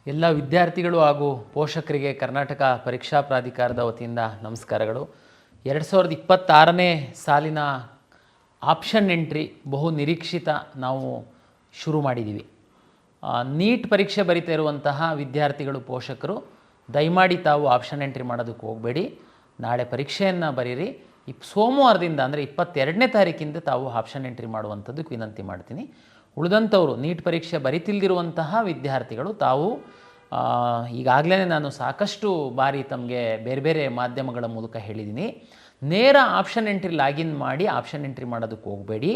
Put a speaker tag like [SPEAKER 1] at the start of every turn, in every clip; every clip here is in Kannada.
[SPEAKER 1] ಎಲ್ಲ ವಿದ್ಯಾರ್ಥಿಗಳು ಹಾಗೂ ಪೋಷಕರಿಗೆ ಕರ್ನಾಟಕ ಪರೀಕ್ಷಾ ಪ್ರಾಧಿಕಾರದ ವತಿಯಿಂದ ನಮಸ್ಕಾರಗಳು. 2026ನೇ ಸಾಲಿನ ಆಪ್ಷನ್ ಎಂಟ್ರಿ ಬಹು ನಿರೀಕ್ಷಿತ ನಾವು ಶುರು ಮಾಡಿದ್ದೀವಿ. ನೀಟ್ ಪರೀಕ್ಷೆ ಬರಿತಾ ಇರುವಂತಹ ವಿದ್ಯಾರ್ಥಿಗಳು ಪೋಷಕರು ದಯಮಾಡಿ ತಾವು ಆಪ್ಷನ್ ಎಂಟ್ರಿ ಮಾಡೋದಕ್ಕೆ ಹೋಗಬೇಡಿ. ನಾಳೆ ಪರೀಕ್ಷೆಯನ್ನು ಬರೀರಿ. ಸೋಮವಾರದಿಂದ ಅಂದರೆ 22ನೇ ತಾರೀಕಿಂದ ತಾವು ಆಪ್ಷನ್ ಎಂಟ್ರಿ ಮಾಡುವಂಥದ್ದಕ್ಕೆ ವಿನಂತಿ ಮಾಡ್ತೀನಿ. ಉಳಿದಂಥವರು ನೀಟ್ ಪರೀಕ್ಷೆ ಬರಿತಿಲ್ದಿರುವಂತಹ ವಿದ್ಯಾರ್ಥಿಗಳು ತಾವು ಈಗಾಗಲೇ ನಾನು ಸಾಕಷ್ಟು ಬಾರಿ ತಮಗೆ ಬೇರೆ ಬೇರೆ ಮಾಧ್ಯಮಗಳ ಮೂಲಕ ಹೇಳಿದ್ದೀನಿ, ನೇರ ಆಪ್ಷನ್ ಎಂಟ್ರಿ ಲಾಗಿನ್ ಮಾಡಿ ಆಪ್ಷನ್ ಎಂಟ್ರಿ ಮಾಡೋದಕ್ಕೆ ಹೋಗಬೇಡಿ.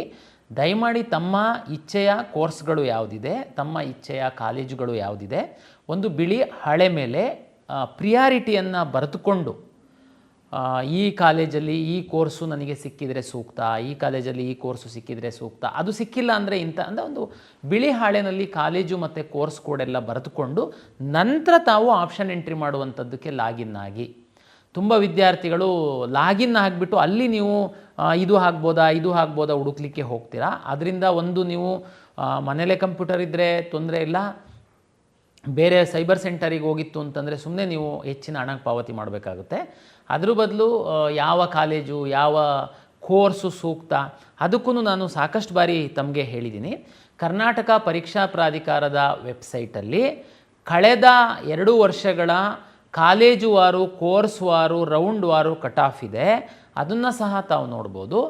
[SPEAKER 1] ದಯಮಾಡಿ ತಮ್ಮ ಇಚ್ಛೆಯ ಕೋರ್ಸ್ಗಳು ಯಾವುದಿದೆ, ತಮ್ಮ ಇಚ್ಛೆಯ ಕಾಲೇಜುಗಳು ಯಾವುದಿದೆ, ಒಂದು ಬಿಳಿ ಹಾಳೆ ಮೇಲೆ ಪ್ರಿಯಾರಿಟಿಯನ್ನು ಬರೆದುಕೊಂಡು ಈ ಕಾಲೇಜಲ್ಲಿ ಈ ಕೋರ್ಸು ನನಗೆ ಸಿಕ್ಕಿದರೆ ಸೂಕ್ತ, ಈ ಕಾಲೇಜಲ್ಲಿ ಈ ಕೋರ್ಸು ಸಿಕ್ಕಿದರೆ ಸೂಕ್ತ, ಅದು ಸಿಕ್ಕಿಲ್ಲ ಅಂದರೆ ಇಂಥ ಅಂದರೆ ಒಂದು ಬಿಳಿ ಹಾಳೆನಲ್ಲಿ ಕಾಲೇಜು ಮತ್ತು ಕೋರ್ಸ್ ಕೋಡೆಲ್ಲ ಬರೆದುಕೊಂಡು ನಂತರ ತಾವು ಆಪ್ಷನ್ ಎಂಟ್ರಿ ಮಾಡುವಂಥದ್ದಕ್ಕೆ ಲಾಗಿನ್ ಆಗಿ. ತುಂಬ ವಿದ್ಯಾರ್ಥಿಗಳು ಲಾಗಿನ್ ಆಗಿಬಿಟ್ಟು ಅಲ್ಲಿ ನೀವು ಇದು ಆಗ್ಬೋದಾ ಹುಡುಕ್ಲಿಕ್ಕೆ ಹೋಗ್ತೀರಾ. ಅದರಿಂದ ಒಂದು ನೀವು ಮನೇಲೇ ಕಂಪ್ಯೂಟರ್ ಇದ್ದರೆ ತೊಂದರೆ ಇಲ್ಲ, ಬೇರೆ ಸೈಬರ್ ಸೆಂಟರಿಗೆ ಹೋಗಿತ್ತು ಅಂತಂದರೆ ಸುಮ್ಮನೆ ನೀವು ಹೆಚ್ಚಿನ ಹಣ ಪಾವತಿ ಮಾಡಬೇಕಾಗುತ್ತೆ. ಅದ್ರ ಬದಲು ಯಾವ ಕಾಲೇಜು ಯಾವ ಕೋರ್ಸು ಸೂಕ್ತ ಅದಕ್ಕೂ ನಾನು ಸಾಕಷ್ಟು ಬಾರಿ ತಮಗೆ ಹೇಳಿದ್ದೀನಿ. ಕರ್ನಾಟಕ ಪರೀಕ್ಷಾ ಪ್ರಾಧಿಕಾರದ ವೆಬ್ಸೈಟಲ್ಲಿ ಕಳೆದ 2 ವರ್ಷಗಳ ಕಾಲೇಜು ವಾರು, ಕೋರ್ಸ್ ವಾರು, ರೌಂಡ್ ವಾರು ಕಟ್ ಆಫ್ ಇದೆ. ಅದನ್ನು ಸಹ ತಾವು ನೋಡ್ಬೋದು.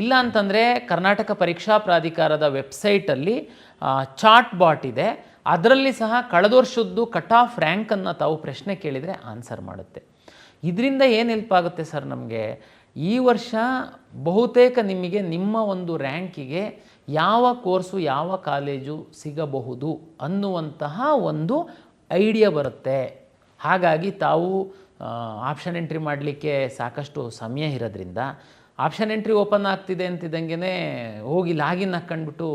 [SPEAKER 1] ಇಲ್ಲ ಅಂತಂದರೆ ಕರ್ನಾಟಕ ಪರೀಕ್ಷಾ ಪ್ರಾಧಿಕಾರದ ವೆಬ್ಸೈಟಲ್ಲಿ ಚಾಟ್ ಬಾಟ್ ಇದೆ, ಅದರಲ್ಲಿ ಸಹ ಕಳೆದ ವರ್ಷದ್ದು ಕಟ್ ಆಫ್ ರ್ಯಾಂಕನ್ನು ತಾವು ಪ್ರಶ್ನೆ ಕೇಳಿದರೆ ಆನ್ಸರ್ ಮಾಡುತ್ತೆ. ಇದರಿಂದ ಏನು ಹೆಲ್ಪ್ ಆಗುತ್ತೆ ಸರ್ ನಮಗೆ, ಈ ವರ್ಷ ಬಹುತೇಕ ನಿಮಗೆ ನಿಮ್ಮ ಒಂದು ರ್ಯಾಂಕಿಗೆ ಯಾವ ಕೋರ್ಸು ಯಾವ ಕಾಲೇಜು ಸಿಗಬಹುದು ಅನ್ನುವಂತಹ ಒಂದು ಐಡಿಯಾ ಬರುತ್ತೆ. ಹಾಗಾಗಿ ತಾವು ಆಪ್ಷನ್ ಎಂಟ್ರಿ ಮಾಡಲಿಕ್ಕೆ ಸಾಕಷ್ಟು ಸಮಯ ಇರೋದ್ರಿಂದ ಆಪ್ಷನ್ ಎಂಟ್ರಿ ಓಪನ್ ಆಗ್ತಿದೆ ಅಂತಿದ್ದಂಗೆ ಹೋಗಿ ಲಾಗಿನ್ ಹಾಕ್ಕೊಂಡ್ಬಿಟ್ಟು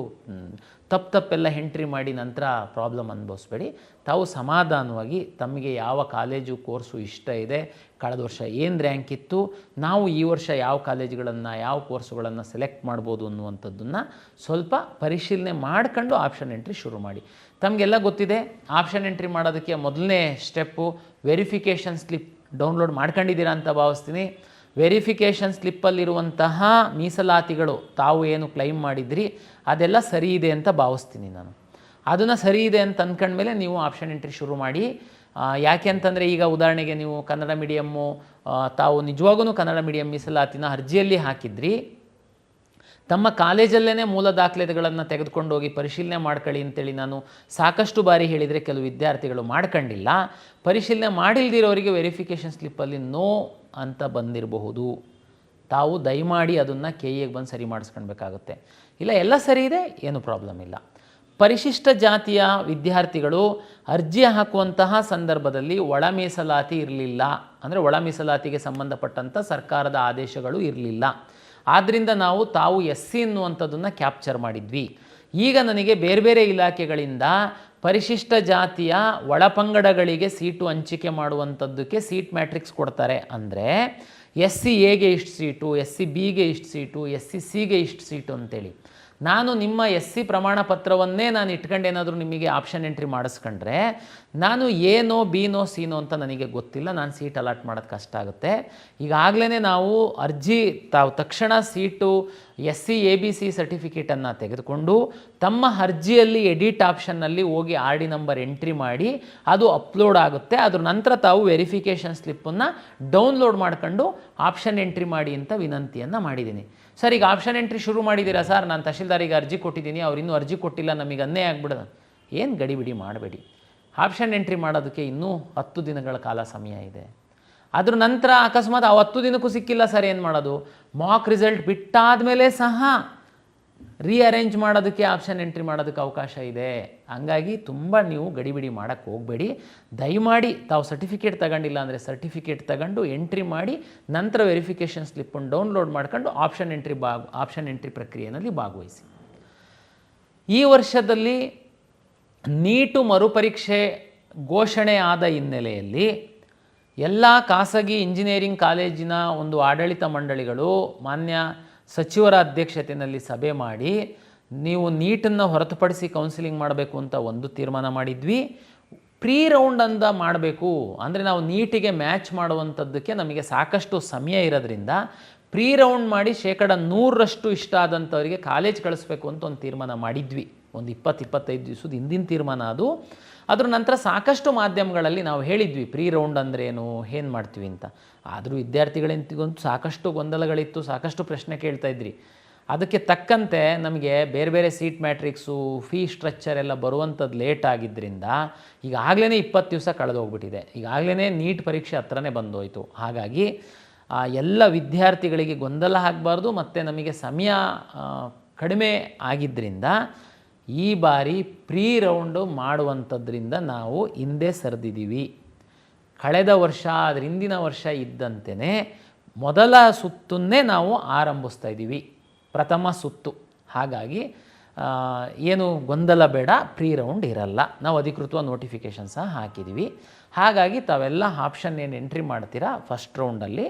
[SPEAKER 1] ತಪ್ಪೆಲ್ಲ ಎಂಟ್ರಿ ಮಾಡಿ ನಂತರ ಪ್ರಾಬ್ಲಮ್ ಅನುಭವಿಸ್ಬೇಡಿ. ತಾವು ಸಮಾಧಾನವಾಗಿ ತಮಗೆ ಯಾವ ಕಾಲೇಜು ಕೋರ್ಸು ಇಷ್ಟ ಇದೆ, ಕಳೆದ ವರ್ಷ ಏನು ರ್ಯಾಂಕ್ ಇತ್ತು, ನಾವು ಈ ವರ್ಷ ಯಾವ ಕಾಲೇಜುಗಳನ್ನು ಯಾವ ಕೋರ್ಸುಗಳನ್ನು ಸೆಲೆಕ್ಟ್ ಮಾಡ್ಬೋದು ಅನ್ನುವಂಥದ್ದನ್ನು ಸ್ವಲ್ಪ ಪರಿಶೀಲನೆ ಮಾಡ್ಕೊಂಡು ಆಪ್ಷನ್ ಎಂಟ್ರಿ ಶುರು ಮಾಡಿ. ತಮಗೆಲ್ಲ ಗೊತ್ತಿದೆ, ಆಪ್ಷನ್ ಎಂಟ್ರಿ ಮಾಡೋದಕ್ಕೆ ಮೊದಲನೇ ಸ್ಟೆಪ್ಪು ವೆರಿಫಿಕೇಷನ್ ಸ್ಲಿಪ್ ಡೌನ್ಲೋಡ್ ಮಾಡ್ಕೊಂಡಿದ್ದೀರಾ ಅಂತ ಭಾವಿಸ್ತೀನಿ. ವೆರಿಫಿಕೇಷನ್ ಸ್ಲಿಪ್ಪಲ್ಲಿರುವಂತಹ ಮೀಸಲಾತಿಗಳು ತಾವು ಏನು ಕ್ಲೈಮ್ ಮಾಡಿದ್ರಿ ಅದೆಲ್ಲ ಸರಿ ಇದೆ ಅಂತ ಭಾವಿಸ್ತೀನಿ ನಾನು. ಅದನ್ನು ಸರಿ ಇದೆ ಅಂತ ಅಂದ್ಕೊಂಡ್ಮೇಲೆ ನೀವು ಆಪ್ಷನ್ ಎಂಟ್ರಿ ಶುರು ಮಾಡಿ. ಯಾಕೆ ಅಂತಂದರೆ ಈಗ ಉದಾಹರಣೆಗೆ ನೀವು ಕನ್ನಡ ಮೀಡಿಯಮ್ಮು, ತಾವು ನಿಜವಾಗೂ ಕನ್ನಡ ಮೀಡಿಯಮ್ ಮೀಸಲಾತಿನ ಅರ್ಜಿಯಲ್ಲಿ ಹಾಕಿದ್ರಿ, ತಮ್ಮ ಕಾಲೇಜಲ್ಲೇ ಮೂಲ ದಾಖಲೆಗಳನ್ನು ತೆಗೆದುಕೊಂಡು ಹೋಗಿ ಪರಿಶೀಲನೆ ಮಾಡ್ಕೊಳ್ಳಿ ಅಂತೇಳಿ ನಾನು ಸಾಕಷ್ಟು ಬಾರಿ ಹೇಳಿದರೆ ಕೆಲವು ವಿದ್ಯಾರ್ಥಿಗಳು ಮಾಡ್ಕೊಂಡಿಲ್ಲ. ಪರಿಶೀಲನೆ ಮಾಡಿಲ್ದಿರೋರಿಗೆ ವೆರಿಫಿಕೇಷನ್ ಸ್ಲಿಪ್ಪಲ್ಲಿ ನೋ ಅಂತ ಬಂದಿರಬಹುದು. ತಾವು ದಯಮಾಡಿ ಅದನ್ನು KEಗೆ ಬಂದು ಸರಿ ಮಾಡಿಸ್ಕೊಳ್ಬೇಕಾಗುತ್ತೆ. ಇಲ್ಲ ಎಲ್ಲ ಸರಿ ಇದೆ, ಏನು ಪ್ರಾಬ್ಲಮ್ ಇಲ್ಲ. ಪರಿಶಿಷ್ಟ ಜಾತಿಯ ವಿದ್ಯಾರ್ಥಿಗಳು ಅರ್ಜಿ ಹಾಕುವಂತಹ ಸಂದರ್ಭದಲ್ಲಿ ಒಳ ಮೀಸಲಾತಿ ಇರಲಿಲ್ಲ, ಅಂದರೆ ಒಳ ಮೀಸಲಾತಿಗೆ ಸಂಬಂಧಪಟ್ಟಂಥ ಸರ್ಕಾರದ ಆದೇಶಗಳು ಇರಲಿಲ್ಲ. ಆದ್ದರಿಂದ ನಾವು ತಾವು SC ಅನ್ನುವಂಥದ್ದನ್ನು ಕ್ಯಾಪ್ಚರ್ ಮಾಡಿದ್ವಿ. ಈಗ ನನಗೆ ಬೇರೆ ಬೇರೆ ಇಲಾಖೆಗಳಿಂದ ಪರಿಶಿಷ್ಟ ಜಾತಿಯ ಒಳಪಂಗಡಗಳಿಗೆ ಸೀಟು ಹಂಚಿಕೆ ಮಾಡುವಂಥದ್ದಕ್ಕೆ ಸೀಟ್ ಮ್ಯಾಟ್ರಿಕ್ಸ್ ಕೊಡ್ತಾರೆ. ಅಂದರೆ SC Aಗೆ ಇಷ್ಟು ಸೀಟು, SC Bಗೆ ಇಷ್ಟು ಸೀಟು, SC Cಗೆ ಇಷ್ಟು ಸೀಟು ಅಂತೇಳಿ. ನಾನು ನಿಮ್ಮ SC ಪ್ರಮಾಣ ಪತ್ರವನ್ನೇ ನಾನು ಇಟ್ಕೊಂಡು ಏನಾದರೂ ನಿಮಗೆ ಆಪ್ಷನ್ ಎಂಟ್ರಿ ಮಾಡಿಸ್ಕೊಂಡ್ರೆ ನಾನು ಏನೋ ಬಿನೋ ಸಿನೋ ಅಂತ ನನಗೆ ಗೊತ್ತಿಲ್ಲ, ನಾನು ಸೀಟ್ ಅಲಾಟ್ ಮಾಡೋದು ಕಷ್ಟ ಆಗುತ್ತೆ. ಈಗಾಗಲೇ ನಾವು ಅರ್ಜಿ ತಾವು ತಕ್ಷಣ ಸೀಟು SC ABC ಸರ್ಟಿಫಿಕೇಟನ್ನು ತೆಗೆದುಕೊಂಡು ತಮ್ಮ ಅರ್ಜಿಯಲ್ಲಿ ಎಡಿಟ್ ಆಪ್ಷನ್ನಲ್ಲಿ ಹೋಗಿ RD ನಂಬರ್ ಎಂಟ್ರಿ ಮಾಡಿ ಅದು ಅಪ್ಲೋಡ್ ಆಗುತ್ತೆ. ಅದ್ರ ನಂತರ ತಾವು ವೆರಿಫಿಕೇಷನ್ ಸ್ಲಿಪ್ಪನ್ನು ಡೌನ್ಲೋಡ್ ಮಾಡ್ಕೊಂಡು ಆಪ್ಷನ್ ಎಂಟ್ರಿ ಮಾಡಿ ಅಂತ ವಿನಂತಿಯನ್ನು ಮಾಡಿದ್ದೀನಿ. ಸರ್, ಈಗ ಆಪ್ಷನ್ ಎಂಟ್ರಿ ಶುರು ಮಾಡಿದ್ದೀರಾ ಸರ್, ನಾನು ತಹಶೀಲ್ದಾರಿಗೆ ಅರ್ಜಿ ಕೊಟ್ಟಿದ್ದೀನಿ, ಅವ್ರು ಇನ್ನೂ ಅರ್ಜಿ ಕೊಟ್ಟಿಲ್ಲ, ನಮಗೆ ಅನ್ಯಾಯ ಆಗ್ಬಿಡೋದು. ಏನು ಗಡಿಬಿಡಿ ಮಾಡಬೇಡಿ. ಆಪ್ಷನ್ ಎಂಟ್ರಿ ಮಾಡೋದಕ್ಕೆ ಇನ್ನೂ 10 ದಿನಗಳ ಕಾಲ ಸಮಯ ಇದೆ. ಅದ್ರ ನಂತರ ಅಕಸ್ಮಾತ್ ಆ 10 ದಿನಕ್ಕೂ ಸಿಕ್ಕಿಲ್ಲ ಸರ್, ಏನು ಮಾಡೋದು? ಮಾಕ್ ರಿಸಲ್ಟ್ ಬಿಟ್ಟಾದ ಮೇಲೆ ಸಹ ರೀಅರೇಂಜ್ ಮಾಡೋದಕ್ಕೆ ಆಪ್ಷನ್ ಎಂಟ್ರಿ ಮಾಡೋದಕ್ಕೆ ಅವಕಾಶ ಇದೆ. ಹಂಗಾಗಿ ತುಂಬ ನೀವು ಗಡಿಬಿಡಿ ಮಾಡೋಕ್ಕೆ ಹೋಗಬೇಡಿ. ದಯಮಾಡಿ ತಾವು ಸರ್ಟಿಫಿಕೇಟ್ ತಗೊಂಡಿಲ್ಲ ಅಂದರೆ ಸರ್ಟಿಫಿಕೇಟ್ ತಗೊಂಡು ಎಂಟ್ರಿ ಮಾಡಿ ನಂತರ ವೆರಿಫಿಕೇಷನ್ ಸ್ಲಿಪ್ಪನ್ನು ಡೌನ್ಲೋಡ್ ಮಾಡ್ಕೊಂಡು ಆಪ್ಷನ್ ಎಂಟ್ರಿ ಪ್ರಕ್ರಿಯೆಯಲ್ಲಿ ಭಾಗವಹಿಸಿ. ಈ ವರ್ಷದಲ್ಲಿ ನೀಟು ಮರುಪರೀಕ್ಷೆ ಘೋಷಣೆ ಆದ ಹಿನ್ನೆಲೆಯಲ್ಲಿ ಎಲ್ಲ ಖಾಸಗಿ ಇಂಜಿನಿಯರಿಂಗ್ ಕಾಲೇಜಿನ ಒಂದು ಆಡಳಿತ ಮಂಡಳಿಗಳು ಮಾನ್ಯ ಸಚಿವರ ಅಧ್ಯಕ್ಷತೆಯಲ್ಲಿ ಸಭೆ ಮಾಡಿ ನೀವು ನೀಟನ್ನು ಹೊರತುಪಡಿಸಿ ಕೌನ್ಸಿಲಿಂಗ್ ಮಾಡಬೇಕು ಅಂತ ಒಂದು ತೀರ್ಮಾನ ಮಾಡಿದ್ವಿ. ಪ್ರೀ ರೌಂಡ್ ಅಂತ ಮಾಡಬೇಕು ಅಂದರೆ ನಾವು ನೀಟಿಗೆ ಮ್ಯಾಚ್ ಮಾಡುವಂಥದ್ದಕ್ಕೆ ನಮಗೆ ಸಾಕಷ್ಟು ಸಮಯ ಇರೋದ್ರಿಂದ ಪ್ರೀ ರೌಂಡ್ ಮಾಡಿ 100% ಇಷ್ಟ ಆದಂಥವರಿಗೆ ಕಾಲೇಜ್ ಕಳಿಸ್ಬೇಕು ಅಂತ ಒಂದು ತೀರ್ಮಾನ ಮಾಡಿದ್ವಿ. ಒಂದು 20-25 ದಿವಸದ ಹಿಂದಿನ ತೀರ್ಮಾನ ಅದು. ಅದ್ರ ನಂತರ ಸಾಕಷ್ಟು ಮಾಧ್ಯಮಗಳಲ್ಲಿ ನಾವು ಹೇಳಿದ್ವಿ ಪ್ರೀ ರೌಂಡ್ ಅಂದ್ರೇನು, ಏನು ಮಾಡ್ತೀವಿ ಅಂತ. ಆದರೂ ವಿದ್ಯಾರ್ಥಿಗಳಿಗಂತೂ ಸಾಕಷ್ಟು ಗೊಂದಲಗಳಿತ್ತು, ಸಾಕಷ್ಟು ಪ್ರಶ್ನೆ ಕೇಳ್ತಾ ಇದ್ರಿ. ಅದಕ್ಕೆ ತಕ್ಕಂತೆ ನಮಗೆ ಬೇರೆ ಬೇರೆ ಸೀಟ್ ಮ್ಯಾಟ್ರಿಕ್ಸು, ಫೀ ಸ್ಟ್ರಕ್ಚರ್ ಎಲ್ಲ ಬರುವಂಥದ್ದು ಲೇಟ್ ಆಗಿದ್ದರಿಂದ ಈಗಾಗಲೇ 20 ದಿವಸ ಕಳೆದೋಗ್ಬಿಟ್ಟಿದೆ. ಈಗಾಗಲೇ ನೀಟ್ ಪರೀಕ್ಷೆ ಹತ್ರನೇ ಬಂದೋಯ್ತು. ಹಾಗಾಗಿ ಎಲ್ಲ ವಿದ್ಯಾರ್ಥಿಗಳಿಗೆ ಗೊಂದಲ ಆಗಬಾರ್ದು ಮತ್ತು ನಮಗೆ ಸಮಯ ಕಡಿಮೆ ಆಗಿದ್ದರಿಂದ ಈ ಬಾರಿ ಪ್ರೀ ರೌಂಡು ಮಾಡುವಂಥದ್ರಿಂದ ನಾವು ಹಿಂದೆ ಸರಿದಿದ್ದೀವಿ. ಕಳೆದ ವರ್ಷ ಅದರ ಹಿಂದಿನ ವರ್ಷ ಇದ್ದಂತೆಯೇ ಮೊದಲ ಸುತ್ತನ್ನೇ ನಾವು ಆರಂಭಿಸ್ತಾ ಇದ್ದೀವಿ, ಪ್ರಥಮ ಸುತ್ತು. ಹಾಗಾಗಿ ಏನು ಗೊಂದಲ ಬೇಡ, ಪ್ರೀ ರೌಂಡ್ ಇರಲ್ಲ. ನಾವು ಅಧಿಕೃತವಾಗಿ ನೋಟಿಫಿಕೇಷನ್ ಸಹ ಹಾಕಿದ್ದೀವಿ. ಹಾಗಾಗಿ ತಾವೆಲ್ಲ ಆಪ್ಷನ್ ಏನು ಎಂಟ್ರಿ ಮಾಡ್ತೀರಾ ಫಸ್ಟ್ ರೌಂಡಲ್ಲಿ,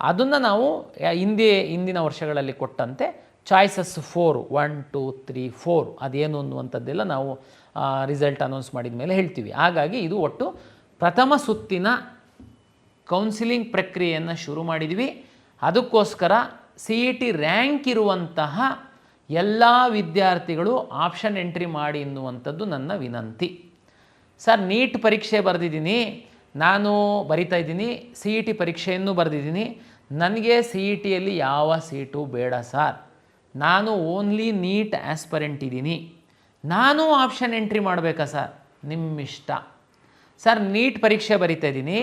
[SPEAKER 1] ಅದನ್ನು ನಾವು ಹಿಂದಿನ ವರ್ಷಗಳಲ್ಲಿ ಕೊಟ್ಟಂತೆ ಚಾಯ್ಸಸ್ 4 1 2 3 4 ಅದೇನು ಅನ್ನುವಂಥದ್ದೆಲ್ಲ ನಾವು ರಿಸಲ್ಟ್ ಅನೌನ್ಸ್ ಮಾಡಿದ ಮೇಲೆ ಹೇಳ್ತೀವಿ. ಹಾಗಾಗಿ ಇದು ಒಟ್ಟು ಪ್ರಥಮ ಸುತ್ತಿನ ಕೌನ್ಸಿಲಿಂಗ್ ಪ್ರಕ್ರಿಯೆಯನ್ನು ಶುರು ಮಾಡಿದ್ವಿ. ಅದಕ್ಕೋಸ್ಕರ CET ರ್ಯಾಂಕ್ ಇರುವಂತಹ ಎಲ್ಲ ವಿದ್ಯಾರ್ಥಿಗಳು ಆಪ್ಷನ್ ಎಂಟ್ರಿ ಮಾಡಿ ಎನ್ನುವಂಥದ್ದು ನನ್ನ ವಿನಂತಿ. ಸರ್, ನೀಟ್ ಪರೀಕ್ಷೆ ಬರೆದಿದ್ದೀನಿ, ನಾನು ಬರಿತಾ ಇದ್ದೀನಿ, CET ಪರೀಕ್ಷೆಯನ್ನು ಬರೆದಿದ್ದೀನಿ, ನನಗೆ CETಯಲ್ಲಿ ಯಾವ ಸೀಟು ಬೇಡ ಸರ್, ನಾನು ಓನ್ಲಿ ನೀಟ್ ಆಸ್ಪರೆಂಟ್ ಇದ್ದೀನಿ, ನಾನು ಆಪ್ಷನ್ ಎಂಟ್ರಿ ಮಾಡಬೇಕಾ ಸರ್? ನಿಮ್ಮಿಷ್ಟ ಸರ್. ನೀಟ್ ಪರೀಕ್ಷೆ ಬರಿತಾ ಇದ್ದೀನಿ,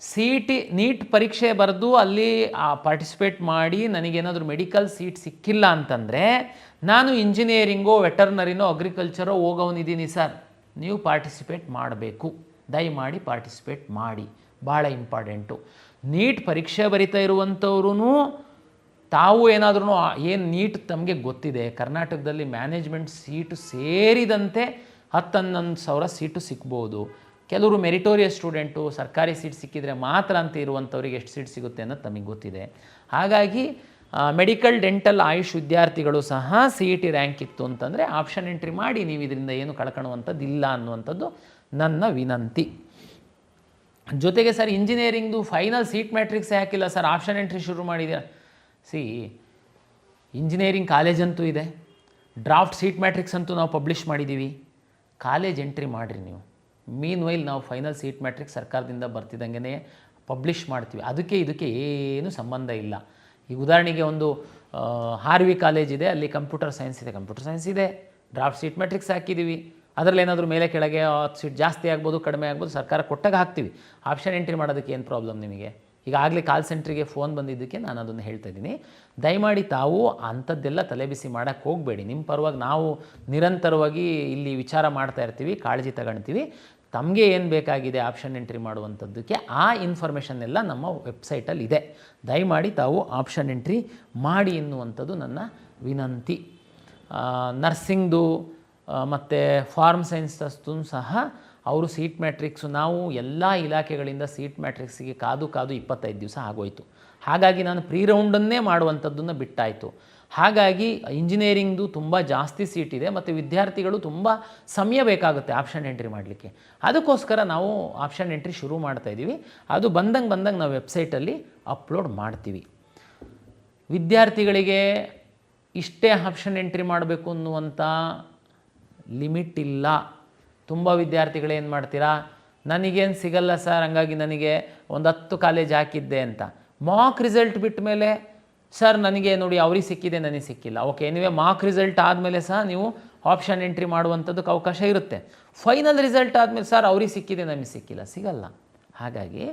[SPEAKER 1] CET ನೀಟ್ ಪರೀಕ್ಷೆ ಬರೆದು ಅಲ್ಲಿ ಪಾರ್ಟಿಸಿಪೇಟ್ ಮಾಡಿ ನನಗೇನಾದರೂ ಮೆಡಿಕಲ್ ಸೀಟ್ ಸಿಕ್ಕಿಲ್ಲ ಅಂತಂದರೆ ನಾನು ಇಂಜಿನಿಯರಿಂಗೋ ವೆಟರ್ನರಿನೋ ಅಗ್ರಿಕಲ್ಚರೋ ಹೋಗೋನಿದ್ದೀನಿ ಸರ್. ನೀವು ಪಾರ್ಟಿಸಿಪೇಟ್ ಮಾಡಬೇಕು, ದಯಮಾಡಿ ಪಾರ್ಟಿಸಿಪೇಟ್ ಮಾಡಿ, ಭಾಳ ಇಂಪಾರ್ಟೆಂಟು. ನೀಟ್ ಪರೀಕ್ಷೆ ಬರಿತಾ ಇರುವಂಥವ್ರೂ ತಾವು ಏನಾದ್ರೂ ಏನು ನೀಟ್ ತಮಗೆ ಗೊತ್ತಿದೆ, ಕರ್ನಾಟಕದಲ್ಲಿ ಮ್ಯಾನೇಜ್ಮೆಂಟ್ ಸೀಟು ಸೇರಿದಂತೆ 10-11 ಸಾವಿರ ಸೀಟು ಸಿಗ್ಬೋದು. ಕೆಲವರು ಮೆರಿಟೋರಿಯಸ್ ಸ್ಟೂಡೆಂಟು, ಸರ್ಕಾರಿ ಸೀಟ್ ಸಿಕ್ಕಿದರೆ ಮಾತ್ರ ಅಂತ ಇರುವಂಥವ್ರಿಗೆ ಎಷ್ಟು ಸೀಟ್ ಸಿಗುತ್ತೆ ಅನ್ನೋದು ತಮಗೆ ಗೊತ್ತಿದೆ. ಹಾಗಾಗಿ ಮೆಡಿಕಲ್, ಡೆಂಟಲ್, ಆಯುಷ್ ವಿದ್ಯಾರ್ಥಿಗಳು ಸಹ CET ರ್ಯಾಂಕ್ ಇತ್ತು ಅಂತಂದರೆ ಆಪ್ಷನ್ ಎಂಟ್ರಿ ಮಾಡಿ, ನೀವು ಇದರಿಂದ ಏನು ಕಳ್ಕೊಳ್ಳುವಂಥದ್ದು ಇಲ್ಲ ಅನ್ನುವಂಥದ್ದು ನನ್ನ ವಿನಂತಿ. ಜೊತೆಗೆ ಸರ್, ಇಂಜಿನಿಯರಿಂಗ್ದು ಫೈನಲ್ ಸೀಟ್ ಮ್ಯಾಟ್ರಿಕ್ಸ್ ಹಾಕಿಲ್ಲ ಸರ್, ಆಪ್ಷನ್ ಎಂಟ್ರಿ ಶುರು ಮಾಡಿದ್ದೀರಾ? ಇಂಜಿನಿಯರಿಂಗ್ ಕಾಲೇಜಂತೂ ಇದೆ, ಡ್ರಾಫ್ಟ್ ಸೀಟ್ ಮ್ಯಾಟ್ರಿಕ್ಸ್ ಅಂತೂ ನಾವು ಪಬ್ಲಿಷ್ ಮಾಡಿದ್ದೀವಿ. ಕಾಲೇಜ್ ಎಂಟ್ರಿ ಮಾಡಿರಿ ನೀವು. ಮೀನ್ ವೈಲ್ ನಾವು ಫೈನಲ್ ಸೀಟ್ ಮ್ಯಾಟ್ರಿಕ್ಸ್ ಸರ್ಕಾರದಿಂದ ಬರ್ತಿದ್ದಂಗೆ ಪಬ್ಲಿಷ್ ಮಾಡ್ತೀವಿ. ಇದಕ್ಕೆ ಏನೂ ಸಂಬಂಧ ಇಲ್ಲ. ಈಗ ಉದಾಹರಣೆಗೆ ಒಂದು RV ಕಾಲೇಜ್ ಇದೆ, ಅಲ್ಲಿ ಕಂಪ್ಯೂಟರ್ ಸೈನ್ಸ್ ಇದೆ, ಡ್ರಾಫ್ಟ್ ಸೀಟ್ ಮ್ಯಾಟ್ರಿಕ್ಸ್ ಹಾಕಿದ್ದೀವಿ. ಅದರಲ್ಲಿ ಏನಾದರೂ ಮೇಲೆ ಕೆಳಗೆ ಸೀಟ್ ಜಾಸ್ತಿ ಆಗ್ಬೋದು, ಕಡಿಮೆ ಆಗ್ಬೋದು, ಸರ್ಕಾರ ಕೊಟ್ಟಾಗ ಹಾಕ್ತೀವಿ. ಆಪ್ಷನ್ ಎಂಟ್ರಿ ಮಾಡೋದಕ್ಕೆ ಏನು ಪ್ರಾಬ್ಲಮ್ ನಿಮಗೆ? ಈಗಾಗಲೇ ಕಾಲ್ ಸೆಂಟ್ರಿಗೆ ಫೋನ್ ಬಂದಿದ್ದಕ್ಕೆ ನಾನು ಅದನ್ನು ಹೇಳ್ತಾ ಇದ್ದೀನಿ. ದಯಮಾಡಿ ತಾವು ಅಂಥದ್ದೆಲ್ಲ ತಲೆಬಿಸಿ ಮಾಡೋಕ್ಕೆ ಹೋಗಬೇಡಿ. ನಿಮ್ಮ ಪರವಾಗಿ ನಾವು ನಿರಂತರವಾಗಿ ಇಲ್ಲಿ ವಿಚಾರ ಮಾಡ್ತಾ ಇರ್ತೀವಿ, ಕಾಳಜಿ ತಗೊಳ್ತೀವಿ. ತಮಗೆ ಏನು ಬೇಕಾಗಿದೆ ಆಪ್ಷನ್ ಎಂಟ್ರಿ ಮಾಡುವಂಥದ್ದಕ್ಕೆ ಆ ಇನ್ಫಾರ್ಮೇಷನ್ ಎಲ್ಲ ನಮ್ಮ ವೆಬ್ಸೈಟಲ್ಲಿ ಇದೆ. ದಯಮಾಡಿ ತಾವು ಆಪ್ಷನ್ ಎಂಟ್ರಿ ಮಾಡಿ ಎನ್ನುವಂಥದ್ದು ನನ್ನ ವಿನಂತಿ. ನರ್ಸಿಂಗ್ದು ಮತ್ತು ಫಾರ್ಮ್ ಸೈನ್ಸಸ್ದು ಸಹ ಅವರು ಸೀಟ್ ಮ್ಯಾಟ್ರಿಕ್ಸು, ನಾವು ಎಲ್ಲ ಇಲಾಖೆಗಳಿಂದ ಸೀಟ್ ಮ್ಯಾಟ್ರಿಕ್ಸಿಗೆ ಕಾದು 25 ದಿವಸ ಆಗೋಯಿತು. ಹಾಗಾಗಿ ನಾನು ಪ್ರೀ ರೌಂಡನ್ನೇ ಮಾಡುವಂಥದ್ದನ್ನು ಬಿಟ್ಟಾಯಿತು. ಹಾಗಾಗಿ ಇಂಜಿನಿಯರಿಂಗ್ದು ತುಂಬ ಜಾಸ್ತಿ ಸೀಟ್ ಇದೆ ಮತ್ತು ವಿದ್ಯಾರ್ಥಿಗಳು ತುಂಬ ಸಮಯ ಬೇಕಾಗುತ್ತೆ ಆಪ್ಷನ್ ಎಂಟ್ರಿ ಮಾಡಲಿಕ್ಕೆ. ಅದಕ್ಕೋಸ್ಕರ ನಾವು ಆಪ್ಷನ್ ಎಂಟ್ರಿ ಶುರು ಮಾಡ್ತಾಯಿದ್ದೀವಿ. ಅದು ಬಂದಂಗೆ ನಾವು ವೆಬ್ಸೈಟಲ್ಲಿ ಅಪ್ಲೋಡ್ ಮಾಡ್ತೀವಿ. ವಿದ್ಯಾರ್ಥಿಗಳಿಗೆ ಇಷ್ಟೇ ಆಪ್ಷನ್ ಎಂಟ್ರಿ ಮಾಡಬೇಕು ಅನ್ನುವಂಥ ಲಿಮಿಟ್ ಇಲ್ಲ. ತುಂಬ ವಿದ್ಯಾರ್ಥಿಗಳೇನು ಮಾಡ್ತೀರಾ, ನನಗೇನು ಸಿಗಲ್ಲ ಸರ್, ಹಂಗಾಗಿ ನನಗೆ ಒಂದು 10 ಕಾಲೇಜ್ ಹಾಕಿದ್ದೆ ಅಂತ ಮಾಕ್ ರಿಸಲ್ಟ್ ಬಿಟ್ಟ ಮೇಲೆ ಸರ್ ನನಗೆ ನೋಡಿ ಅವ್ರಿಗೆ ಸಿಕ್ಕಿದೆ, ನನಗೆ ಸಿಕ್ಕಿಲ್ಲ. ಓಕೆ, ಎನಿವೆ ಮಾಕ್ ರಿಸಲ್ಟ್ ಆದಮೇಲೆ ಸಹ ನೀವು ಆಪ್ಷನ್ ಎಂಟ್ರಿ ಮಾಡುವಂಥದ್ದಕ್ಕೆ ಅವಕಾಶ ಇರುತ್ತೆ. ಫೈನಲ್ ರಿಸಲ್ಟ್ ಆದಮೇಲೆ ಸರ್ ಅವ್ರಿಗೆ ಸಿಕ್ಕಿದೆ, ನಮಗೆ ಸಿಗಲ್ಲ. ಹಾಗಾಗಿ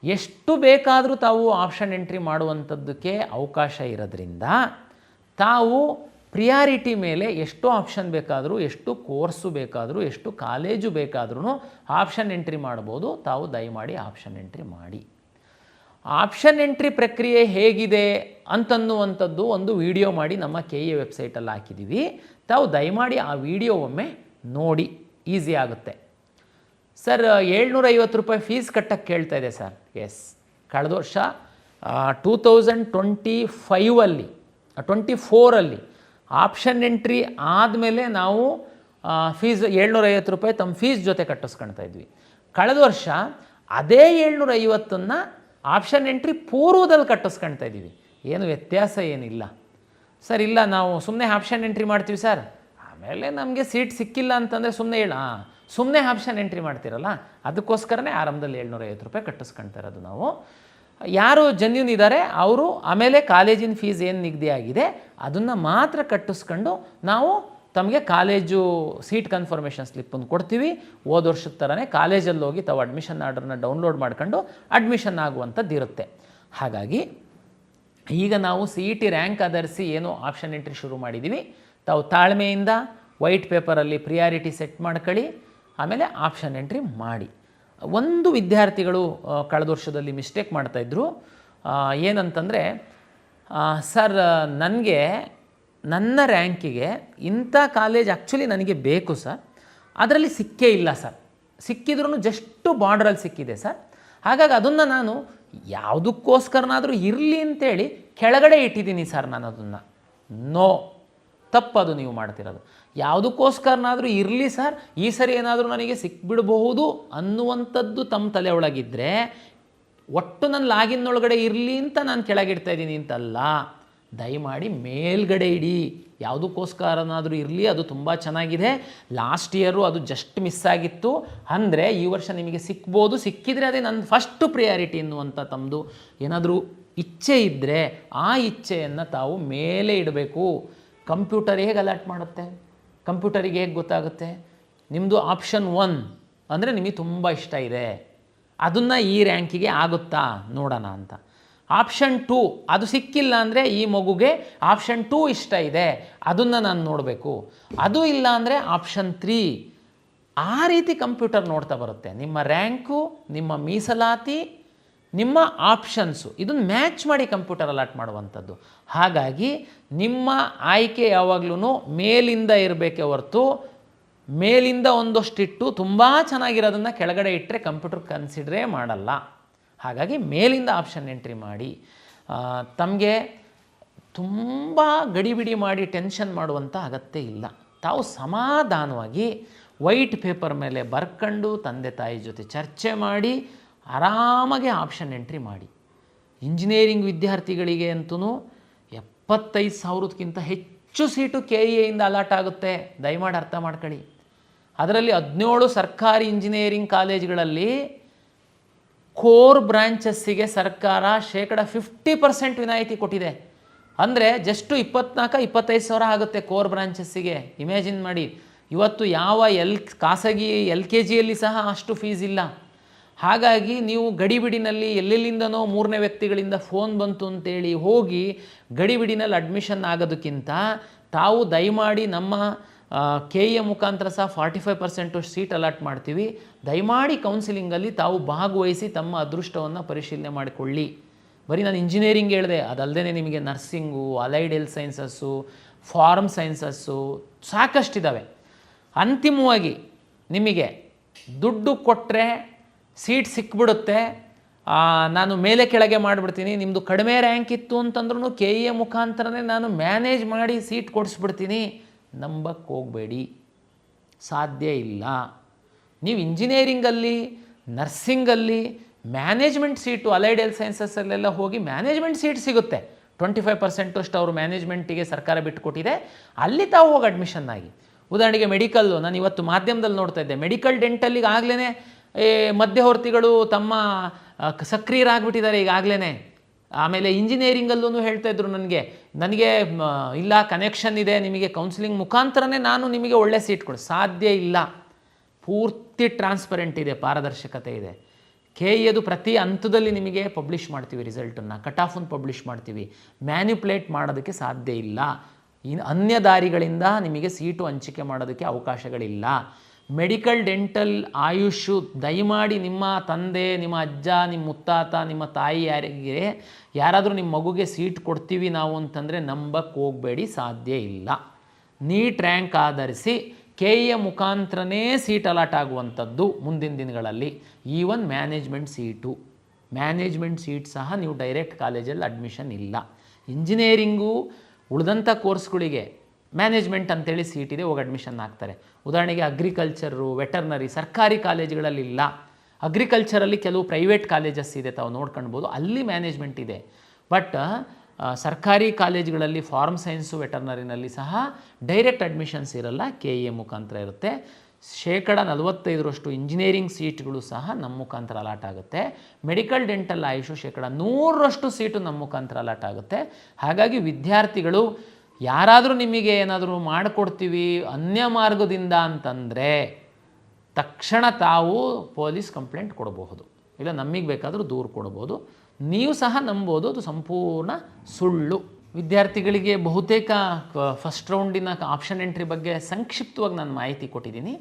[SPEAKER 1] ಎಷ್ಟು ಬೇಕಾದರೂ ತಾವು ಆಪ್ಷನ್ ಎಂಟ್ರಿ ಮಾಡುವಂಥದ್ದಕ್ಕೆ ಅವಕಾಶ ಇರೋದ್ರಿಂದ ತಾವು ಪ್ರಿಯಾರಿಟಿ ಮೇಲೆ ಎಷ್ಟು ಆಪ್ಷನ್ ಬೇಕಾದರೂ, ಎಷ್ಟು ಕೋರ್ಸು ಬೇಕಾದರೂ, ಎಷ್ಟು ಕಾಲೇಜು ಬೇಕಾದ್ರೂ ಆಪ್ಷನ್ ಎಂಟ್ರಿ ಮಾಡ್ಬೋದು. ತಾವು ದಯಮಾಡಿ ಆಪ್ಷನ್ ಎಂಟ್ರಿ ಮಾಡಿ. ಆಪ್ಷನ್ ಎಂಟ್ರಿ ಪ್ರಕ್ರಿಯೆ ಹೇಗಿದೆ ಅಂತನ್ನುವಂಥದ್ದು ಒಂದು ವಿಡಿಯೋ ಮಾಡಿ ನಮ್ಮ KE ವೆಬ್ಸೈಟಲ್ಲಿ ಹಾಕಿದ್ದೀವಿ. ತಾವು ದಯಮಾಡಿ ಆ ವಿಡಿಯೋ ಒಮ್ಮೆ ನೋಡಿ, ಈಸಿ ಆಗುತ್ತೆ. ಸರ್, 750 ರೂಪಾಯಿ ಫೀಸ್ ಕಟ್ಟಕ್ಕೆ ಕೇಳ್ತಾ ಇದೆ ಸರ್. ಎಸ್, ಕಳೆದ ವರ್ಷ 2024 ಆಪ್ಷನ್ ಎಂಟ್ರಿ ಆದಮೇಲೆ ನಾವು ಫೀಸ್ 750 ರೂಪಾಯಿ ತಮ್ಮ ಫೀಸ್ ಜೊತೆ ಕಟ್ಟಿಸ್ಕೊಳ್ತಾ ಇದ್ವಿ. ಕಳೆದ ವರ್ಷ ಅದೇ 750ನ್ನು ಆಪ್ಷನ್ ಎಂಟ್ರಿ ಪೂರ್ವದಲ್ಲಿ ಕಟ್ಟಿಸ್ಕೊಳ್ತಾ ಇದ್ದೀವಿ. ಏನು ವ್ಯತ್ಯಾಸ ಏನಿಲ್ಲ ಸರ್. ಇಲ್ಲ ನಾವು ಸುಮ್ಮನೆ ಆಪ್ಷನ್ ಎಂಟ್ರಿ ಮಾಡ್ತೀವಿ ಸರ್, ಆಮೇಲೆ ನಮಗೆ ಸೀಟ್ ಸಿಕ್ಕಿಲ್ಲ ಅಂತಂದರೆ ಸುಮ್ಮನೆ ಆಪ್ಷನ್ ಎಂಟ್ರಿ ಮಾಡ್ತೀರಲ್ಲ, ಅದಕ್ಕೋಸ್ಕರನೇ ಆರಂಭದಲ್ಲಿ 750 ರೂಪಾಯಿ ಕಟ್ಟಿಸ್ಕೊಳ್ತಾ ಇರೋದು ನಾವು. ಯಾರು ಜೆನ್ಯೂನ್ ಇದ್ದಾರೆ ಅವರು ಆಮೇಲೆ ಕಾಲೇಜಿನ ಫೀಸ್ ಏನು ನಿಗದಿ ಆಗಿದೆ ಅದನ್ನು ಮಾತ್ರ ಕಟ್ಟಿಸ್ಕೊಂಡು ನಾವು ತಮಗೆ ಕಾಲೇಜು ಸೀಟ್ ಕನ್ಫರ್ಮೇಷನ್ ಸ್ಲಿಪ್ಪನ್ನು ಕೊಡ್ತೀವಿ. ಹೋದ ವರ್ಷದ ಥರನೇ ಕಾಲೇಜಲ್ಲಿ ಹೋಗಿ ತಾವು ಅಡ್ಮಿಷನ್ ಆರ್ಡ್ರನ್ನ ಡೌನ್ಲೋಡ್ ಮಾಡ್ಕೊಂಡು ಅಡ್ಮಿಷನ್ ಆಗುವಂಥದ್ದು ಇರುತ್ತೆ. ಹಾಗಾಗಿ ಈಗ ನಾವು CET ರ್ಯಾಂಕ್ ಆಧರಿಸಿ ಏನು ಆಪ್ಷನ್ ಎಂಟ್ರಿ ಶುರು ಮಾಡಿದ್ದೀವಿ. ತಾವು ತಾಳ್ಮೆಯಿಂದ ವೈಟ್ ಪೇಪರಲ್ಲಿ ಪ್ರಿಯಾರಿಟಿ ಸೆಟ್ ಮಾಡ್ಕೊಳ್ಳಿ, ಆಮೇಲೆ ಆಪ್ಷನ್ ಎಂಟ್ರಿ ಮಾಡಿ. ಒಂದು ವಿದ್ಯಾರ್ಥಿಗಳು ಕಳೆದ ವರ್ಷದಲ್ಲಿ ಮಿಸ್ಟೇಕ್ ಮಾಡ್ತಾಯಿದ್ರು. ಏನಂತಂದರೆ, ಸರ್ ನನಗೆ ನನ್ನ ರ್ಯಾಂಕಿಗೆ ಇಂಥ ಕಾಲೇಜ್ ಆ್ಯಕ್ಚುಲಿ ನನಗೆ ಬೇಕು ಸರ್, ಅದರಲ್ಲಿ ಸಿಕ್ಕೇ ಇಲ್ಲ ಸರ್, ಸಿಕ್ಕಿದ್ರೂ ಜಸ್ಟು ಬಾರ್ಡ್ರಲ್ಲಿ ಸಿಕ್ಕಿದೆ ಸರ್, ಹಾಗಾಗಿ ಅದನ್ನು ನಾನು ಯಾವುದಕ್ಕೋಸ್ಕರನಾದರೂ ಇರಲಿ ಅಂತೇಳಿ ಕೆಳಗಡೆ ಇಟ್ಟಿದ್ದೀನಿ ಸರ್ ನಾನು ಅದನ್ನು. ನೋ, ತಪ್ಪದು ನೀವು ಮಾಡ್ತಿರೋದು. ಯಾವುದಕ್ಕೋಸ್ಕರನಾದರೂ ಇರಲಿ ಸರ್, ಈ ಸರಿ ಏನಾದರೂ ನನಗೆ ಸಿಕ್ಬಿಡಬಹುದು ಅನ್ನುವಂಥದ್ದು ತಮ್ಮ ತಲೆ ಒಳಗಿದ್ದರೆ ಒಟ್ಟು ನನ್ನ ಲಾಗಿನ್ನೊಳಗಡೆ ಇರಲಿ ಅಂತ ನಾನು ಕೆಳಗಿಡ್ತಾ ಇದ್ದೀನಿ ಅಂತಲ್ಲ. ದಯಮಾಡಿ ಮೇಲ್ಗಡೆ ಇಡಿ. ಯಾವುದಕ್ಕೋಸ್ಕರನಾದರೂ ಇರಲಿ, ಅದು ತುಂಬ ಚೆನ್ನಾಗಿದೆ. ಲಾಸ್ಟ್ ಇಯರು ಅದು ಜಸ್ಟ್ ಮಿಸ್ ಆಗಿತ್ತು ಅಂದರೆ ಈ ವರ್ಷ ನಿಮಗೆ ಸಿಕ್ಬೋದು. ಸಿಕ್ಕಿದರೆ ಅದೇ ನನ್ನ ಫಸ್ಟ್ ಪ್ರಿಯಾರಿಟಿ ಎನ್ನುವಂಥ ತಮ್ಮದು ಏನಾದರೂ ಇಚ್ಛೆ ಇದ್ದರೆ ಆ ಇಚ್ಛೆಯನ್ನು ತಾವು ಮೇಲೆ ಇಡಬೇಕು. ಕಂಪ್ಯೂಟರ್ ಹೇಗೆ ಅಲರ್ಟ್ ಮಾಡುತ್ತೆ? ಕಂಪ್ಯೂಟರಿಗೆ ಹೇಗೆ ಗೊತ್ತಾಗುತ್ತೆ? ನಿಮ್ಮದು ಆಪ್ಷನ್ 1 ಅಂದರೆ ನಿಮಗೆ ತುಂಬ ಇಷ್ಟ ಇದೆ, ಅದನ್ನು ಈ ರ್ಯಾಂಕಿಗೆ ಆಗುತ್ತಾ ನೋಡೋಣ ಅಂತ. ಆಪ್ಷನ್ 2 ಅದು ಸಿಕ್ಕಿಲ್ಲ ಅಂದರೆ ಈ ಮಗುಗೆ ಆಪ್ಷನ್ 2 ಇಷ್ಟ ಇದೆ, ಅದನ್ನು ನಾನು ನೋಡಬೇಕು. ಅದು ಇಲ್ಲ ಅಂದರೆ ಆಪ್ಷನ್ 3. ಆ ರೀತಿ ಕಂಪ್ಯೂಟರ್ ನೋಡ್ತಾ ಬರುತ್ತೆ. ನಿಮ್ಮ ರ್ಯಾಂಕು, ನಿಮ್ಮ ಮೀಸಲಾತಿ, ನಿಮ್ಮ ಆಪ್ಷನ್ಸು ಇದನ್ನು ಮ್ಯಾಚ್ ಮಾಡಿ ಕಂಪ್ಯೂಟರ್ ಅಲಾಟ್ ಮಾಡುವಂಥದ್ದು. ಹಾಗಾಗಿ ನಿಮ್ಮ ಆಯ್ಕೆ ಯಾವಾಗಲೂ ಮೇಲಿಂದ ಇರಬೇಕೇ ಹೊರತು ಮೇಲಿಂದ ಒಂದಷ್ಟಿಟ್ಟು ತುಂಬ ಚೆನ್ನಾಗಿರೋದನ್ನು ಕೆಳಗಡೆ ಇಟ್ಟರೆ ಕಂಪ್ಯೂಟರ್ ಕನ್ಸಿಡ್ರೇ ಮಾಡಲ್ಲ. ಹಾಗಾಗಿ ಮೇಲಿಂದ ಆಪ್ಷನ್ ಎಂಟ್ರಿ ಮಾಡಿ. ತಮಗೆ ತುಂಬ ಗಡಿಬಿಡಿ ಮಾಡಿ ಟೆನ್ಷನ್ ಮಾಡುವಂಥ ಅಗತ್ಯ ಇಲ್ಲ. ತಾವು ಸಮಾಧಾನವಾಗಿ ವೈಟ್ ಪೇಪರ್ ಮೇಲೆ ಬರ್ಕೊಂಡು ತಂದೆ ತಾಯಿ ಜೊತೆ ಚರ್ಚೆ ಮಾಡಿ ಆರಾಮಾಗಿ ಆಪ್ಷನ್ ಎಂಟ್ರಿ ಮಾಡಿ. ಇಂಜಿನಿಯರಿಂಗ್ ವಿದ್ಯಾರ್ಥಿಗಳಿಗೆ ಅಂತೂ 75,000ಕ್ಕಿಂತ ಹೆಚ್ಚು ಸೀಟು KEAಯಿಂದ ಅಲಾಟ್ ಆಗುತ್ತೆ. ದಯಮಾಡಿ ಅರ್ಥ ಮಾಡ್ಕೊಳ್ಳಿ. ಅದರಲ್ಲಿ 17 ಸರ್ಕಾರಿ ಇಂಜಿನಿಯರಿಂಗ್ ಕಾಲೇಜುಗಳಲ್ಲಿ ಕೋರ್ ಬ್ರಾಂಚಸ್ಸಿಗೆ ಸರ್ಕಾರ 50% ವಿನಾಯಿತಿ ಕೊಟ್ಟಿದೆ. ಅಂದರೆ ಜಸ್ಟು 24-25 ಸಾವಿರ ಆಗುತ್ತೆ ಕೋರ್ ಬ್ರಾಂಚಸ್ಸಿಗೆ. ಇಮ್ಯಾಜಿನ್ ಮಾಡಿ. ಇವತ್ತು ಯಾವ ಖಾಸಗಿ LKGಯಲ್ಲಿ ಸಹ ಅಷ್ಟು ಫೀಸ್ ಇಲ್ಲ. ಹಾಗಾಗಿ ನೀವು ಗಡಿಬಿಡಿನಲ್ಲಿ ಎಲ್ಲೆಲ್ಲಿಂದನೋ 3ನೇ ವ್ಯಕ್ತಿಗಳಿಂದ ಫೋನ್ ಬಂತು ಅಂತೇಳಿ ಹೋಗಿ ಗಡಿಬಿಡಿನಲ್ಲಿ ಅಡ್ಮಿಷನ್ ಆಗೋದಕ್ಕಿಂತ ತಾವು ದಯಮಾಡಿ ನಮ್ಮ KEA ಮುಖಾಂತರ ಸಹ 45% ಸೀಟ್ ಅಲಾಟ್ ಮಾಡ್ತೀವಿ. ದಯಮಾಡಿ ಕೌನ್ಸಿಲಿಂಗಲ್ಲಿ ತಾವು ಭಾಗವಹಿಸಿ ತಮ್ಮ ಅದೃಷ್ಟವನ್ನು ಪರಿಶೀಲನೆ ಮಾಡಿಕೊಳ್ಳಿ. ಬರೀ ನಾನು ಇಂಜಿನಿಯರಿಂಗ್ ಹೇಳಿದೆ, ಅದಲ್ಲದೆ ನಿಮಗೆ nursing, allied health sciences, pharm sciences ಸಾಕಷ್ಟಿದ್ದಾವೆ. ಅಂತಿಮವಾಗಿ ನಿಮಗೆ ದುಡ್ಡು ಕೊಟ್ಟರೆ ಸೀಟ್ ಸಿಕ್ಬಿಡುತ್ತೆ, ನಾನು ಮೇಲೆ ಕೆಳಗೆ ಮಾಡಿಬಿಡ್ತೀನಿ, ನಿಮ್ಮದು ಕಡಿಮೆ ರ್ಯಾಂಕ್ ಇತ್ತು ಅಂತಂದ್ರೂ KEA ಮುಖಾಂತರನೇ ನಾನು ಮ್ಯಾನೇಜ್ ಮಾಡಿ ಸೀಟ್ ಕೊಡಿಸ್ಬಿಡ್ತೀನಿ. ನಂಬಕ್ಕೆ ಹೋಗಬೇಡಿ, ಸಾಧ್ಯ ಇಲ್ಲ. ನೀವು ಇಂಜಿನಿಯರಿಂಗಲ್ಲಿ, ನರ್ಸಿಂಗಲ್ಲಿ ಮ್ಯಾನೇಜ್ಮೆಂಟ್ ಸೀಟು, ಅಲೈಡ್ ಹೆಲ್ತ್ ಸೈನ್ಸಸ್ಸಲ್ಲೆಲ್ಲ ಹೋಗಿ ಮ್ಯಾನೇಜ್ಮೆಂಟ್ ಸೀಟ್ ಸಿಗುತ್ತೆ. 25% ಅಷ್ಟು ಅವರು ಮ್ಯಾನೇಜ್ಮೆಂಟಿಗೆ ಸರ್ಕಾರ ಬಿಟ್ಟುಕೊಟ್ಟಿದೆ. ಅಲ್ಲಿ ತಾವು ಹೋಗಿ ಅಡ್ಮಿಷನ್ ಆಗಿ. ಉದಾಹರಣೆಗೆ ಮೆಡಿಕಲ್ಲು, ನಾನು ಇವತ್ತು ಮಾಧ್ಯಮದಲ್ಲಿ ನೋಡ್ತಾ ಇದ್ದೆ, ಮೆಡಿಕಲ್ ಡೆಂಟಲ್ಲಿಗೆ ಆಗಲೇ ಮಧ್ಯವರ್ತಿಗಳು ತಮ್ಮ ಸಕ್ರಿಯರಾಗ್ಬಿಟ್ಟಿದ್ದಾರೆ ಈಗಾಗಲೇ. ಆಮೇಲೆ ಇಂಜಿನಿಯರಿಂಗಲ್ಲೂ ಹೇಳ್ತಾ ಇದ್ರು ನನಗೆ ಇಲ್ಲ ಕನೆಕ್ಷನ್ ಇದೆ, ನಿಮಗೆ ಕೌನ್ಸಿಲಿಂಗ್ ಮುಖಾಂತರನೇ ನಾನು ನಿಮಗೆ ಒಳ್ಳೆ ಸೀಟ್ ಕೊಡಿ. ಸಾಧ್ಯ ಇಲ್ಲ. ಪೂರ್ತಿ ಟ್ರಾನ್ಸ್ಪರೆಂಟ್ ಇದೆ, ಪಾರದರ್ಶಕತೆ ಇದೆ. KEAದು ಪ್ರತಿ ಹಂತದಲ್ಲಿ ನಿಮಗೆ ಪಬ್ಲಿಷ್ ಮಾಡ್ತೀವಿ, ರಿಸಲ್ಟನ್ನು ಕಟ್ ಆಫನ್ನು ಪಬ್ಲಿಷ್ ಮಾಡ್ತೀವಿ. ಮ್ಯಾನ್ಯುಪ್ಲೇಟ್ ಮಾಡೋದಕ್ಕೆ ಸಾಧ್ಯ ಇಲ್ಲ. ಅನ್ಯ ದಾರಿಗಳಿಂದ ನಿಮಗೆ ಸೀಟು ಹಂಚಿಕೆ ಮಾಡೋದಕ್ಕೆ ಅವಕಾಶಗಳಿಲ್ಲ. ಮೆಡಿಕಲ್, ಡೆಂಟಲ್, ಆಯುಷು ದಯಮಾಡಿ ನಿಮ್ಮ ತಂದೆ, ನಿಮ್ಮ ಅಜ್ಜ, ನಿಮ್ಮ ಮುತ್ತಾತ, ನಿಮ್ಮ ತಾಯಿ ಯಾರಾದರೂ ನಿಮ್ಮ ಮಗುಗೆ ಸೀಟ್ ಕೊಡ್ತೀವಿ ನಾವು ಅಂತಂದರೆ ನಂಬಕ್ಕೆ ಹೋಗಬೇಡಿ, ಸಾಧ್ಯ ಇಲ್ಲ. ನೀಟ್ ರ್ಯಾಂಕ್ ಆಧರಿಸಿ KEA ಮುಖಾಂತರನೇ ಸೀಟ್ ಅಲಾಟ್ ಆಗುವಂಥದ್ದು ಮುಂದಿನ ದಿನಗಳಲ್ಲಿ. ಈವನ್ ಮ್ಯಾನೇಜ್ಮೆಂಟ್ ಸೀಟ್ ಸಹ ನೀವು ಡೈರೆಕ್ಟ್ ಕಾಲೇಜಲ್ಲಿ ಅಡ್ಮಿಷನ್ ಇಲ್ಲ. ಇಂಜಿನಿಯರಿಂಗು ಉಳಿದಂಥ ಕೋರ್ಸ್ಗಳಿಗೆ ಮ್ಯಾನೇಜ್ಮೆಂಟ್ ಅಂತೇಳಿ ಸೀಟ್ ಇದೆ, ಹೋಗಿ ಅಡ್ಮಿಷನ್ ಆಗ್ತಾರೆ. ಉದಾಹರಣೆಗೆ ಅಗ್ರಿಕಲ್ಚರು, ವೆಟರ್ನರಿ ಸರ್ಕಾರಿ ಕಾಲೇಜುಗಳಲ್ಲಿಲ್ಲ. ಅಗ್ರಿಕಲ್ಚರಲ್ಲಿ ಕೆಲವು ಪ್ರೈವೇಟ್ ಕಾಲೇಜಸ್ ಇದೆ, ತಾವು ನೋಡ್ಕೊಳ್ಬೋದು, ಅಲ್ಲಿ ಮ್ಯಾನೇಜ್ಮೆಂಟ್ ಇದೆ. ಬಟ್ ಸರ್ಕಾರಿ ಕಾಲೇಜುಗಳಲ್ಲಿ ಫಾರ್ಮ್ ಸೈನ್ಸು, ವೆಟರ್ನರಿನಲ್ಲಿ ಸಹ ಡೈರೆಕ್ಟ್ ಅಡ್ಮಿಷನ್ಸ್ ಇರಲ್ಲ, KE ಮುಖಾಂತರ ಇರುತ್ತೆ. 45% ಇಂಜಿನಿಯರಿಂಗ್ ಸೀಟ್ಗಳು ಸಹ ನಮ್ಮ ಮುಖಾಂತರ ಅಲಾಟ್ ಆಗುತ್ತೆ. ಮೆಡಿಕಲ್, ಡೆಂಟಲ್, ಆಯುಷು 100% ಸೀಟು ನಮ್ಮ ಮುಖಾಂತರ ಅಲಾಟ್ ಆಗುತ್ತೆ. ಹಾಗಾಗಿ ವಿದ್ಯಾರ್ಥಿಗಳು ಯಾರಾದರೂ ನಿಮಗೆ ಏನಾದರೂ ಮಾಡಿಕೊಡ್ತೀವಿ ಅನ್ಯ ಮಾರ್ಗದಿಂದ ಅಂತಂದರೆ ತಕ್ಷಣ ತಾವು ಪೊಲೀಸ್ ಕಂಪ್ಲೇಂಟ್ ಕೊಡಬಹುದು, ಇಲ್ಲ ನಮಗೆ ಬೇಕಾದರೂ ದೂರು ಕೊಡ್ಬೋದು. ನೀವು ಸಹ ನಂಬೋದು, ಅದು ಸಂಪೂರ್ಣ ಸುಳ್ಳು. ವಿದ್ಯಾರ್ಥಿಗಳಿಗೆ ಬಹುತೇಕ ಫಸ್ಟ್ ರೌಂಡಿನ ಆಪ್ಷನ್ ಎಂಟ್ರಿ ಬಗ್ಗೆ ಸಂಕ್ಷಿಪ್ತವಾಗಿ ನಾನು ಮಾಹಿತಿ ಕೊಟ್ಟಿದ್ದೀನಿ.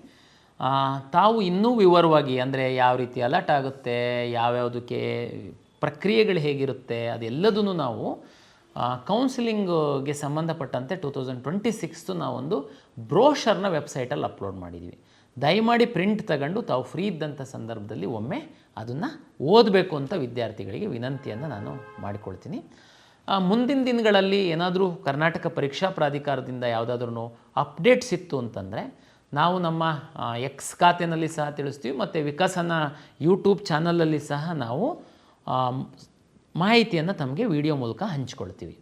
[SPEAKER 1] ತಾವು ಇನ್ನೂ ವಿವರವಾಗಿ, ಅಂದರೆ ಯಾವ ರೀತಿ ಅಲರ್ಟ್ ಆಗುತ್ತೆ, ಯಾವ್ಯಾವುದಕ್ಕೆ ಪ್ರಕ್ರಿಯೆಗಳು ಹೇಗಿರುತ್ತೆ, ಅದೆಲ್ಲದೂ ನಾವು ಕೌನ್ಸಿಲಿಂಗ್ಗೆ ಸಂಬಂಧಪಟ್ಟಂತೆ 2026 ನಾವೊಂದು ಬ್ರೋಷರ್ನ ವೆಬ್ಸೈಟಲ್ಲಿ ಅಪ್ಲೋಡ್ ಮಾಡಿದ್ದೀವಿ. ದಯಮಾಡಿ ಪ್ರಿಂಟ್ ತಗೊಂಡು ತಾವು ಫ್ರೀ ಇದ್ದಂಥ ಸಂದರ್ಭದಲ್ಲಿ ಒಮ್ಮೆ ಅದನ್ನು ಓದಬೇಕು ಅಂತ ವಿದ್ಯಾರ್ಥಿಗಳಿಗೆ ವಿನಂತಿಯನ್ನು ನಾನು ಮಾಡಿಕೊಳ್ತೀನಿ. ಮುಂದಿನ ದಿನಗಳಲ್ಲಿ ಏನಾದರೂ ಕರ್ನಾಟಕ ಪರೀಕ್ಷಾ ಪ್ರಾಧಿಕಾರದಿಂದ ಯಾವುದಾದ್ರೂ ಅಪ್ಡೇಟ್ಸ್ ಇತ್ತು ಅಂತಂದರೆ ನಾವು ನಮ್ಮ ಎಕ್ಸ್ ಖಾತೆಯಲ್ಲಿ ಸಹ ತಿಳಿಸ್ತೀವಿ, ಮತ್ತು ವಿಕಸನ ಯೂಟ್ಯೂಬ್ ಚಾನಲಲ್ಲಿ ಸಹ ನಾವು ಮಾಹಿತಿಯನ್ನು ತಮಗೆ ವಿಡಿಯೋ ಮೂಲಕ ಹಂಚ್ಕೊಳ್ತೀವಿ.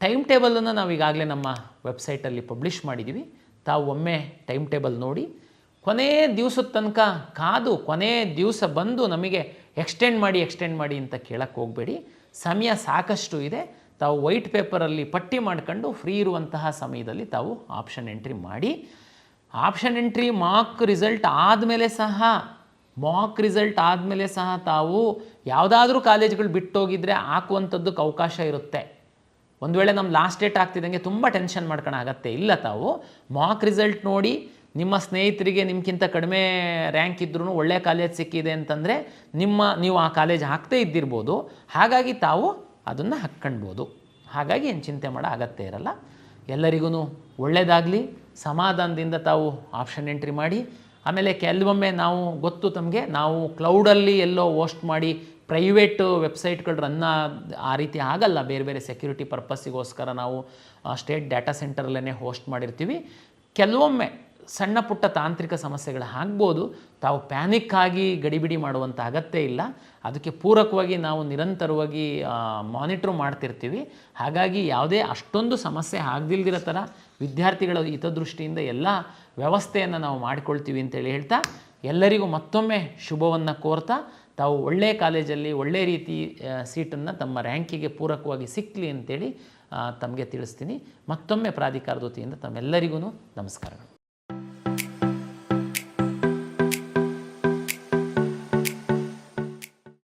[SPEAKER 1] ಟೈಮ್ ಟೇಬಲನ್ನು ನಾವು ಈಗಾಗಲೇ ನಮ್ಮ ವೆಬ್ಸೈಟಲ್ಲಿ ಪಬ್ಲಿಷ್ ಮಾಡಿದ್ದೀವಿ. ತಾವು ಒಮ್ಮೆ ಟೈಮ್ ಟೇಬಲ್ ನೋಡಿ, ಕೊನೇ ದಿವಸದ ತನಕ ಕಾದು ಕೊನೇ ದಿವಸ ಬಂದು ನಮಗೆ ಎಕ್ಸ್ಟೆಂಡ್ ಮಾಡಿ ಅಂತ ಕೇಳಕ್ಕೆ ಹೋಗಬೇಡಿ. ಸಮಯ ಸಾಕಷ್ಟು ಇದೆ. ತಾವು ವೈಟ್ ಪೇಪರಲ್ಲಿ ಪಟ್ಟಿ ಮಾಡ್ಕೊಂಡು ಫ್ರೀ ಇರುವಂತಹ ಸಮಯದಲ್ಲಿ ತಾವು ಆಪ್ಷನ್ ಎಂಟ್ರಿ ಮಾಡಿ. ಆಪ್ಷನ್ ಎಂಟ್ರಿ ಮಾಕ್ ರಿಸಲ್ಟ್ ಆದಮೇಲೆ ಸಹ ತಾವು ಯಾವುದಾದ್ರೂ ಕಾಲೇಜ್ಗಳು ಬಿಟ್ಟೋಗಿದ್ದರೆ ಹಾಕುವಂಥದ್ದಕ್ಕೆ ಅವಕಾಶ ಇರುತ್ತೆ. ಒಂದು ವೇಳೆ ನಮ್ಮ ಲಾಸ್ಟ್ ಡೇಟ್ ಆಗ್ತಿದ್ದಂಗೆ ತುಂಬ ಟೆನ್ಷನ್ ಮಾಡ್ಕೊಳ್ಳೋ ಅಗತ್ಯ ಇಲ್ಲ. ತಾವು ಮಾಕ್ ರಿಸಲ್ಟ್ ನೋಡಿ, ನಿಮ್ಮ ಸ್ನೇಹಿತರಿಗೆ ನಿಮ್ಗಿಂತ ಕಡಿಮೆ ರ್ಯಾಂಕ್ ಇದ್ರೂ ಒಳ್ಳೆಯ ಕಾಲೇಜ್ ಸಿಕ್ಕಿದೆ ಅಂತಂದರೆ ನೀವು ಆ ಕಾಲೇಜ್ ಹಾಕ್ತೇ ಇದ್ದಿರ್ಬೋದು. ಹಾಗಾಗಿ ತಾವು ಅದನ್ನು ಹಾಕ್ಕೊಳ್ಬೋದು. ಹಾಗಾಗಿ ಏನು ಚಿಂತೆ ಮಾಡೋ ಅಗತ್ಯ ಇರಲ್ಲ. ಎಲ್ಲರಿಗೂ ಒಳ್ಳೆಯದಾಗಲಿ. ಸಮಾಧಾನದಿಂದ ತಾವು ಆಪ್ಷನ್ ಎಂಟ್ರಿ ಮಾಡಿ. ಆಮೇಲೆ ಕೆಲವೊಮ್ಮೆ ಗೊತ್ತು ತಮಗೆ, ನಾವು ಕ್ಲೌಡಲ್ಲಿ ಎಲ್ಲೋ ಹೋಸ್ಟ್ ಮಾಡಿ ಪ್ರೈವೇಟು ವೆಬ್ಸೈಟ್ಗಳು ರನ್ ಆ ರೀತಿ ಆಗಲ್ಲ. ಬೇರೆ ಬೇರೆ ಸೆಕ್ಯೂರಿಟಿ ಪರ್ಪಸ್ಸಿಗೋಸ್ಕರ ನಾವು ಸ್ಟೇಟ್ ಡಾಟಾ ಸೆಂಟರಲ್ಲೇ ಹೋಸ್ಟ್ ಮಾಡಿರ್ತೀವಿ. ಕೆಲವೊಮ್ಮೆ ಸಣ್ಣ ಪುಟ್ಟ ತಾಂತ್ರಿಕ ಸಮಸ್ಯೆಗಳು ಆಗ್ಬೋದು. ತಾವು ಪ್ಯಾನಿಕ್ ಆಗಿ ಗಡಿಬಿಡಿ ಮಾಡುವಂಥ ಅಗತ್ಯ ಇಲ್ಲ. ಅದಕ್ಕೆ ಪೂರಕವಾಗಿ ನಾವು ನಿರಂತರವಾಗಿ ಮಾನಿಟ್ರ್ ಮಾಡ್ತಿರ್ತೀವಿ. ಹಾಗಾಗಿ ಯಾವುದೇ ಅಷ್ಟೊಂದು ಸಮಸ್ಯೆ ಆಗದಿಲ್ದಿರೋ ಥರ ವಿದ್ಯಾರ್ಥಿಗಳ ಹಿತದೃಷ್ಟಿಯಿಂದ ಎಲ್ಲ ವ್ಯವಸ್ಥೆಯನ್ನು ನಾವು ಮಾಡಿಕೊಳ್ತೀವಿ ಅಂತೇಳಿ ಹೇಳ್ತಾ, ಎಲ್ಲರಿಗೂ ಮತ್ತೊಮ್ಮೆ ಶುಭವನ್ನು ಕೋರ್ತಾ, ತಾವು ಒಳ್ಳೆಯ ಕಾಲೇಜಲ್ಲಿ ಒಳ್ಳೆಯ ರೀತಿ ಸೀಟನ್ನು ತಮ್ಮ ರ್ಯಾಂಕಿಗೆ ಪೂರಕವಾಗಿ ಸಿಕ್ಕಲಿ ಅಂತೇಳಿ ತಮಗೆ ತಿಳಿಸ್ತೀನಿ. ಮತ್ತೊಮ್ಮೆ ಪ್ರಾಧಿಕಾರದ ವತಿಯಿಂದ ತಮ್ಮೆಲ್ಲರಿಗೂ ನಮಸ್ಕಾರಗಳು.